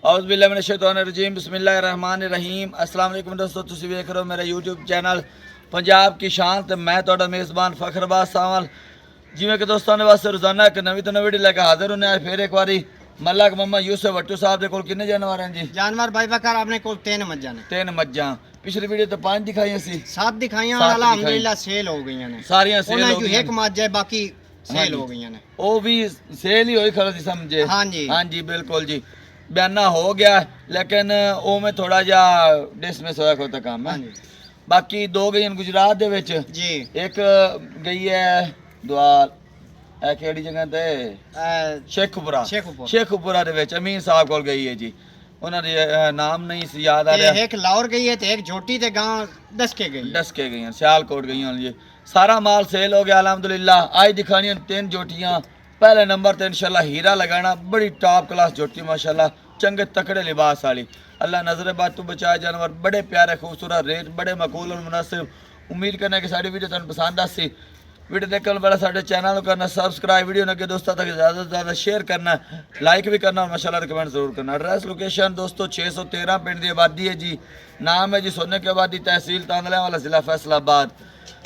औज़ बिल्लाहि मिनश शैतानिर रजीम बिस्मिल्लाहिर रहमानिर रहीम। अस्सलाम वालेकुम दोस्तों, तुसी वेख रहे हो मेरा यूट्यूब चैनल पंजाब की शान ते मैं तुहाडा मेज़बान फखरबाज सावल। जिवें कि दोस्तों ने वास्ते रोजाना एक नवी तो नवी वीडियो लेकर हाजिर होने आज फिर एक बारी मल्लक मम्मा यूसुफ भट्टू साहब के कोल कितने जानवर हैं जी? जानवर भाई बकर आपने कोल 3 मज्जां ने। 3 मज्जां। पिछली वीडियो तो 5 दिखाई सी, 7 दिखाइयां सात अल्हम्दुलिल्लाह सेल हो गई ने। सारियां सेल हो जो गई एक मज्ज है बाकी सेल हो गई ने। वो भी सेल ही होई खड़ी समझे। हाँ जी, हाँ जी बिल्कुल जी। बयाना हो गया लेकिन वो में थोड़ा जा डिसमिस होया कोई काम है। बाकी 2 गई गुजरात दे विच जी, एक गई है द्वार केड़ी जगह ते शेखपुरा। शेखपुरा दे विच अमीन साहब कोल गई है जी। उन्हां दे नाम नहीं सी याद आ रहा। एक लाहौर गई है ते एक झोटी ते गांव डसके गई हैं सियालकोट गई हैं जी। सारा माल सेल हो गया अल्हम्दुलिल्लाह। आज दिखानी 3 जोटियां। पहले नंबर तो इंशाल्लाह हीरा लगाना, बड़ी टॉप क्लास जोटी माशाल्लाह, चंगे तकड़े लिबास वाली। अल्लाह नजर बात तू बचाए। जानवर बड़े प्यारे खूबसूरत, रेट बड़े मकबूल और मुनासिब। उम्मीद करना कि सारी वीडियो तुहानू पसंद आसी। वीडियो देखने वाला साढ़े चैनल को करना सब्सक्राइब, वीडियो ने दोस्तों तक ज़्यादा से ज़्यादा शेयर करना, लाइक भी करना और माशाल्लाह रिकमेंड जरूर करना। एड्रेस लोकेशन दोस्तों 613 पिंड की आबादी है जी। नाम है जी सोने की आबादी, तहसील तांदला वाला, जिला फैसलाबाद।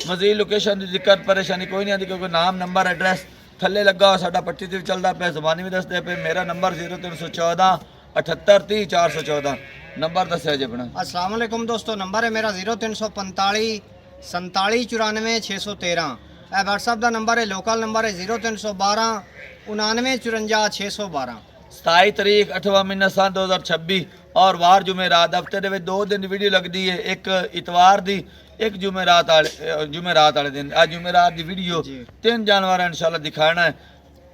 मजीद लोकेशन की दिक्कत परेशानी कोई नहीं आती क्योंकि नाम नंबर एड्रैस थले लगा हुआ साडा पट्टी ते चलता पे, ज़बानी भी दसदे पे। मेरा नंबर 0314 78 30 414 नंबर दसिया जी अपना। अस्सलाम वालेकुम दोस्तों, नंबर है मेरा 0345 47 94 613। व्हाट्सअप का नंबर है, लोकल नंबर है 0312 99 54 612। 27 तारीख 8वां महीना सन 2026 और वार जुमेरात। हफ्ते दे विच 2 दिन वीडियो लगती है, एक इतवार दी एक जुमेरात वाले दिन। आज जुमेरात की वीडियो 3 जानवर इंशाल्लाह दिखाना है।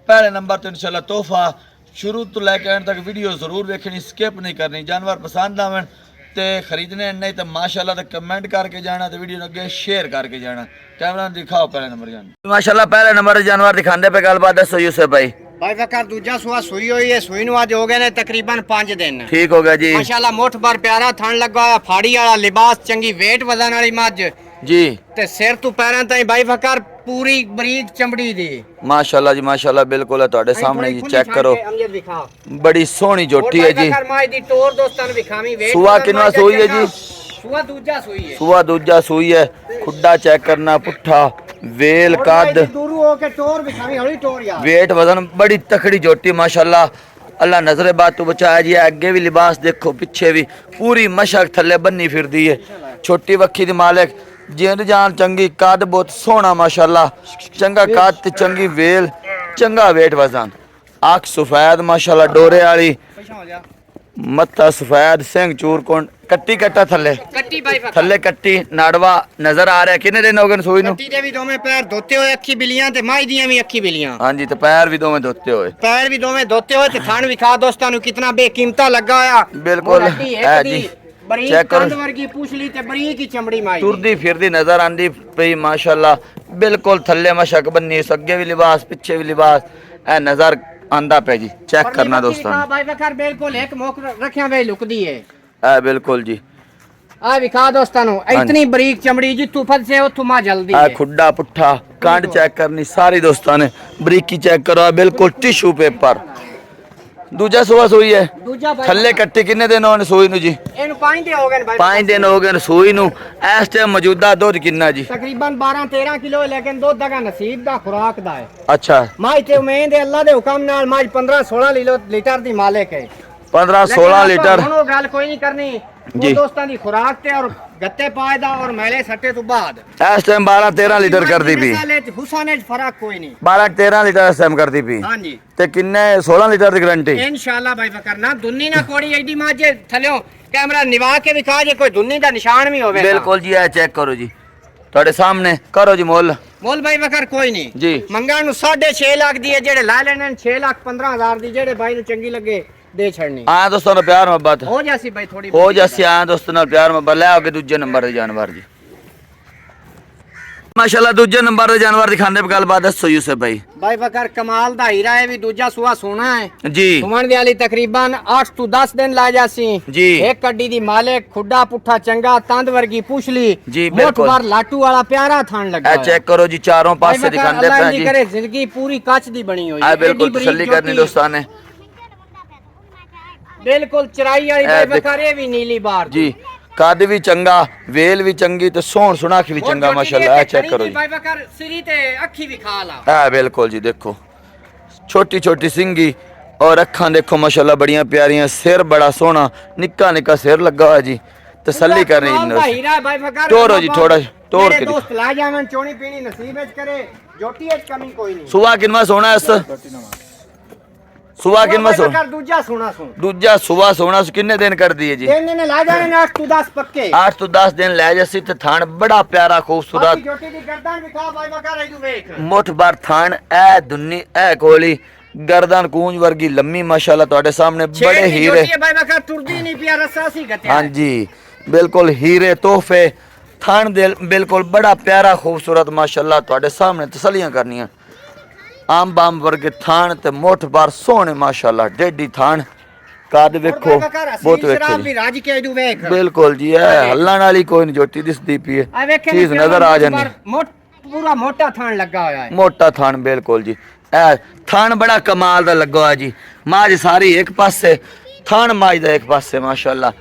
पहले नंबर तो इंशाल्लाह तोहफा शुरू तो लैके एंड तक वीडियो जरूर देखनी, स्किप नहीं करनी। जानवर पसंद आवन तो खरीदने, नहीं तो माशाल्लाह तो कमेंट करके जाना, तो वीडियो अगे शेयर करके जाना। कैमरा दिखाओ पहले नंबर जानवर। माशाल्लाह पहले नंबर जानवर दिखाने पे गलबात दसो यूसुफ भाई। भाई बकर दूजा सुआ सुई हुई है, सुई नु आज हो गए ने तकरीबन 5 दिन। ठीक हो गया जी माशाल्लाह। मोठ भर प्यारा थन लगा हुआ, फाड़ी वाला लिबास, चंगी वेट वजन वाली मज जी। ते सिर तू पैरां ताईं भाई बकर पूरी बरीक चमड़ी दी माशाल्लाह जी माशाल्लाह बिल्कुल है ਤੁਹਾਡੇ सामने जी। चेक करो, बड़ी सोहनी जोटी है जी। सुआ किनवा सोई है जी? सुआ दूजा सोई है। खुड्डा चेक करना, पुट्ठा वेल कद वेट वजन बड़ी तकड़ी जोटी माशाल्लाह। अल्लाह नजरे बात तू बचाया जी। अगे भी लिबास देखो, पीछे भी पूरी मशक थले बन्नी फिरदी है। छोटी वक्खी दी मालिक, जिंद जान चंगी, कद बहुत सोहना माशाल्लाह। चंगा कद ते चंगी वेल, चंगा वेट वजन। अख सफेद माशाल्लाह, डोरे वाली, मत्था सफेद, सिंह चूर कोण, कट्टी कट्टा थले थले कट्टी नाड़वा नजर आ रहा है। कितने दिन हो गए सोई नु? कट्टी दे भी दोवें पैर धोते हुए, अखी बिलियां ते माई दियां भी अखी बिलियां। हां जी, तो पैर भी दोवें धोते हुए, पैर भी दोवें धोते हुए ते थान विखा दोस्तां नु कितना बेकीमता लगा होया। बिल्कुल है जी। चेक करो, वर्गी पूछली ते बरीक की चमड़ी माई तुरदी फिरदी नजर आंदी पई माशाल्लाह। बिल्कुल थल्ले मशक बन्नी, अगे भी लिबास पीछे भी लिबास ए नजर आंदा पे जी। चेक करना दोस्तों भाई बकर बिल्कुल एक मोक रखिया वे लुकदी है ए बिल्कुल जी। आ विखा दोस्तां नु इतनी बरीक चमड़ी जी, तू फद से उथु मा जल्दी है। खुड्डा पुट्ठा कांड चेक करनी सारी दोस्तां ने, बरीकी चेक करो, बिल्कुल टिश्यू पेपर। दूजा सुआ सोई है, थल्ले कट्टी किन्ने दिन होने सोई नु जी? एनु 5 दिन हो गए भाई। 5 दिन हो गए सोई नु। इस टाइम मौजूदा दूध कितना जी? तकरीबन 12-13 किलो, लेकिन दूध दा नसीब दा खुराक दा है। अच्छा। माई ते उम्मीद है अल्लाह दे हुक्म नाल माई 15-16 लीटर दी मालिक है। 15-16 लीटर। हुन गल कोई नहीं करनी जी दोस्तां दी खुराक ते और गत्ते पाए दा और मैले सट्टे तो बाद इस टाइम 12-13 लीटर कर दी पी। हुसैन फर्क कोई नहीं। 12-13 लीटर इस टाइम कर दी पी। हां जी। ते किन्ने 16 लीटर दी गारंटी इंशाल्लाह भाई बकर ना दुन्नी ना कोड़ी एडी माजे थल्यो कैमरा निवा के दिखा जे कोई दुन्नी दा निशान भी होवे। बिल्कुल जी, है चेक करो जी ਤੁਹਾਡੇ सामने करो जी। मोल भाई बकर कोई नहीं जी। मंगण नु 6.5 लाख दी है, जेड़े ला लेने 6,15,000 दी, जेड़े भाई नु चंगी लगे दे छड़नी। हां दोस्तों ने प्यार मोहब्बत हो जासी भाई, थोड़ी हो जासी। हां दोस्तों ने प्यार मोहब्बत। ले आओगे दूजे नंबर दे जानवर जी। माशाल्लाह दूजे नंबर दे जानवर दिखाने पे गलबात दसो यूसुफ भाई। भाई बकर कमाल दा हीरा है, भी दूजा सुआ सोना है जी। सुमन दी वाली तकरीबन 8 to 10 दिन ला जासी जी। एक कड्डी दी मालिक, खुड्डा पुट्ठा चंगा, तंद वर्गी पूछली जी। मोट बार लाटू वाला प्यारा थान लगा है। चेक करो जी, चारों पास से दिखाने पे जी। करे जिंदगी पूरी काच दी बनी हुई है। बिल्कुल तसल्ली करनी दोस्तों ने। ਬਿਲਕੁਲ ਚਰਾਈ ਵਾਲੀ ਇਹ ਬਾਈ ਦੇਖ- ਬਕਰ ਇਹ ਵੀ ਨੀਲੀ ਬਾਰ ਜੀ ਕੱਦ ਵੀ ਚੰਗਾ, ਵੇਲ ਵੀ ਚੰਗੀ ਤੇ ਸੋਹਣ ਸੁਣਾਖ ਵੀ ਚੰਗਾ ਮਾਸ਼ਾਅੱਲਾ। ਇਹ ਚੈੱਕ ਕਰੋ ਜੀ, ਬਾਈ ਬਕਰ ਸਿਰੀ ਤੇ ਅੱਖੀ ਵੀ ਖਾ ਲਾ। ਇਹ ਬਿਲਕੁਲ ਜੀ ਦੇਖੋ ਛੋਟੀ ਛੋਟੀ ਸਿੰਗੀ और अखा देखो माशाल्लाह बड़ियां प्यारियां, सिर बड़ा सोहना, निक्का निक्का सिर लगा हुआ जी। तसल्ली कर रही तोरो जी थोड़ा तोड़ के दोस्त ला जावन चोनी पीनी नसीब विच करे जोटी विच कमी कोई नहीं। सुवा किनवा सोना इस सुवा किनवा सो दूजा सोना सुन दूजा सुवा सोना किन्ने दिन कर दिए जी? दिन ने ला जाने 8 to 10 पक्के 8 तो 10 दिन ले जैसी ते थान बड़ा प्यारा खूबसूरत जोटी दी गर्दन दिखा भाई बकर इधर देख मुठ बार थान ए दुन्नी ए कोली गर्दन कूंज वर्गी लम्मी माशाल्लाह ਤੁਹਾਡੇ सामने बड़े हीरे भाई बकर तुरदी नहीं पिया रसा सी गते। हाँ जी बिल्कुल हीरे तोहफे थान दे बिल्कुल बड़ा प्यारा खूबसूरत माशाल्लाह ਤੁਹਾਡੇ सामने तसल्लियां करनियां। आम बाम वर्गे थान ते मोठ बार सोहने माशाल्लाह डेडी थान काद वेखो बहुत वेखो भी राज के इधर देख बिल्कुल जी है हल्लाण वाली कोई नहीं जोटी दिसदी पई है चीज नजर आ जानी पूरा मोटा थान लगा होया है मोटा थान बिल्कुल जी ए थान बड़ा कमाल दा लगा हुआ जी। माज सारी एक पासे थान माज दा एक पासे माशाल्लाह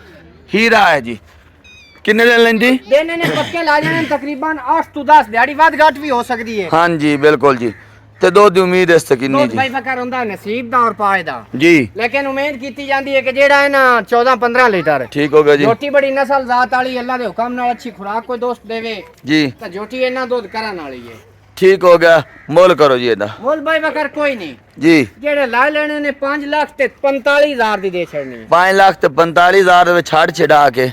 हीरा है जी। किन्ने दिन लेंदी? देने ने पक्के ला जाने तकरीबन 8 to 10 दिहाड़ी बाद घट भी हो सकती है। हां जी बिल्कुल जी ते दो दी उम्मीद इस किन्नी जी भाई बकर हुंदा नसीब दा और पाए दा जी लेकिन उम्मीद कीती जांदी है कि जेड़ा है ना 14-15 लीटर ठीक हो गया जी। जोटी बड़ी नस्ल जात वाली अल्लाह दे हुक्म नाल अच्छी खुराक कोई दोस्त देवे जी तो जोटी इना दूध करन वाली है। ठीक हो गया मोल करो जी एदा मोल भाई बकर कोई नहीं जी जेड़े ला लेने ने 5 लाख ते 45,000 दी दे छड़नी 5 लाख ते 45,000 दे छाड़ छिड़ा के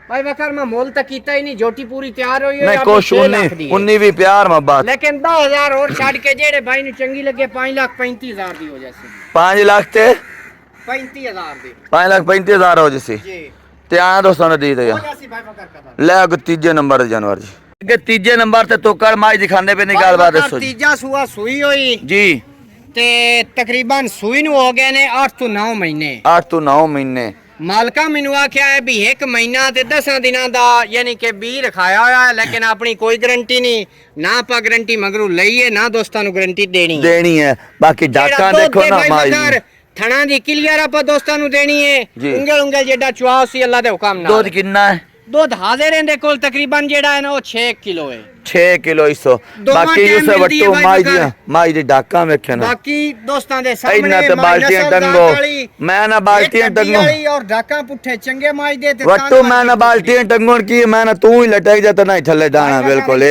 भाई बकर मैं मोल तक कीता ही नहीं जोटी पूरी तैयार होई है नहीं कोश 19 भी प्यार में बात लेकिन 10,000 और छाड़ के जेड़े भाई नु चंगी लगे 5,35,000 दी हो जासी 5 लाख ते 35,000 दी 5 लाख 35,000 हो जैसी जी ते आ दोस्तों ने दी दे हो जासी भाई बकर का ले अग तीजे नंबर जानवर जी के तीजे नंबर ते तोकड़ माज दिखाने पे निकाल बात दसो जी। तीजा सुआ सुई होई जी ते तकरीबन सुई नु हो गए ने 8 to 9 महीने 8 तो 9 महीने मालका मैनू आख्या है भी 1 महीना ते 10 दिनां दा यानी कि बी रखाया होया है लेकिन अपनी कोई गारंटी नहीं ना आपा गारंटी मगरू लईए ना दोस्तां नु गारंटी देनी है बाकी डाका देखो ना माज थणा दी क्लियर आपा दोस्तां नु देनी है जी। उंगल उंगल जेड़ा चुआ सी अल्लाह दे हुक्म नाल दूध कितना है? दूध हाजिर है कोल तकरीबन जेड़ा है ना वो 6 किलो है 6 किलो इसो दोवां बाकी टाइम उसे मिलदी है वट्टो भाई माज दी डाका वेखे ना बाकी दोस्तां दे सामने इन्ना ते बाल्टियां टंगो मैं ना बाल्टियां टंगो और डाका पुठे चंगे माज दे ते वट्टो मैं ना बाल्टियां टंगो की मैं ना तू ही लटक जाता ना थल्ले दाना बिल्कुल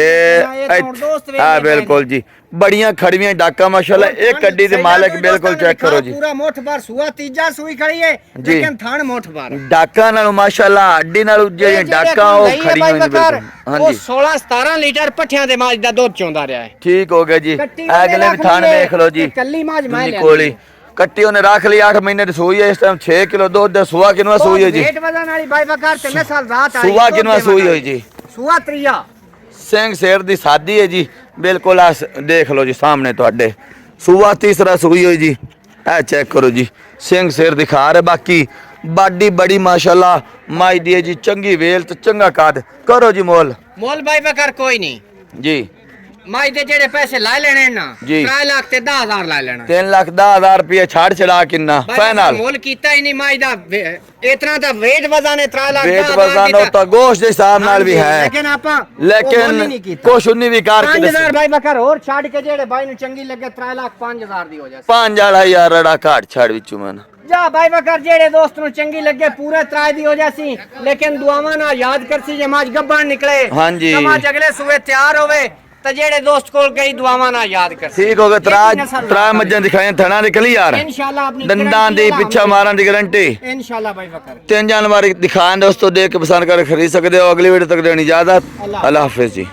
हां बिल्कुल जी बड़ियां खड़ियां डाका माशाल्लाह एक कड्डी दे मालिक बिल्कुल चेक करो जी पूरा मोठ बार सुआ तीजा सुई खड़ी है लेकिन थान मोठ बार डाका नाल माशाल्लाह हड्डी नाल जे डाका ओ खड़ी हुई बिल्कुल हां वो जी 16-17 लीटर पठियां दे माज दा दूध चोंदा रहा है। ठीक हो गया जी अगले भी थान देख लो जी कल्ली माज मैं ले कोली कट्टी ने रख ली 8 महीने दी सूई है इस टाइम 6 किलो दूध दे सुआ किनवा सूई है जी वेट वजन वाली भाई बकार ते नस्ल जात आई सुआ किनवा सूई है जी सुआ त्रिया सिंह शेर दी सादी है जी बिल्कुल आ देख लो जी सामने ਤੁਹਾਡੇ सुआ तीसरा सूई है जी ए चेक करो जी सिंह शेर दिखा रहे बाकी बाडी बड़ी माशाल्लाह माई दी है जी चंगी वेल ते चंगा काद करो जी मोल भाई बकार कोई नहीं जी माई दे जेड़े पैसे ला लेने ना जी 3 लाख ते 10,000 ला लेना 3 लाख 10,000 रुपये छाड़ चला किन्ना फाइनल मोल कीता ही नहीं माई दा इतना ता वेट वजन है 3 लाख वेट वजन और तो गोश्त के हिसाब नाल भी है लेकिन आपा लेकिन कुछ नहीं भी कार के 5,000 भाई बकर और छाड़ के जेड़े भाई नु चंगी लगे 3 लाख 5,000 दी हो जाए 5,000 रड़ा काट छाड़ विचू मन जा भाई बकर जेड़े दोस्त नु चंगी लगे पूरे 3 दी हो जासी लेकिन दुआवां ना याद करसी जे माज गब्बन निकले हां जी समाज अगले सुबह तैयार होवे त जेड़े दोस्त कोल गई दुआवां ना याद कर ठीक हो गया त्रा मज्जां दिखाई थणा निकली यार इंशाल्लाह अपनी दंदां दी पिछा मारन दी गारंटी इंशाल्लाह भाई बकर 3 जानवर दिखान दोस्तों देख के पसंद कर खरीद सकते हो अगली वीडियो तक देनी इजाजत अल्लाह हाफिज जी।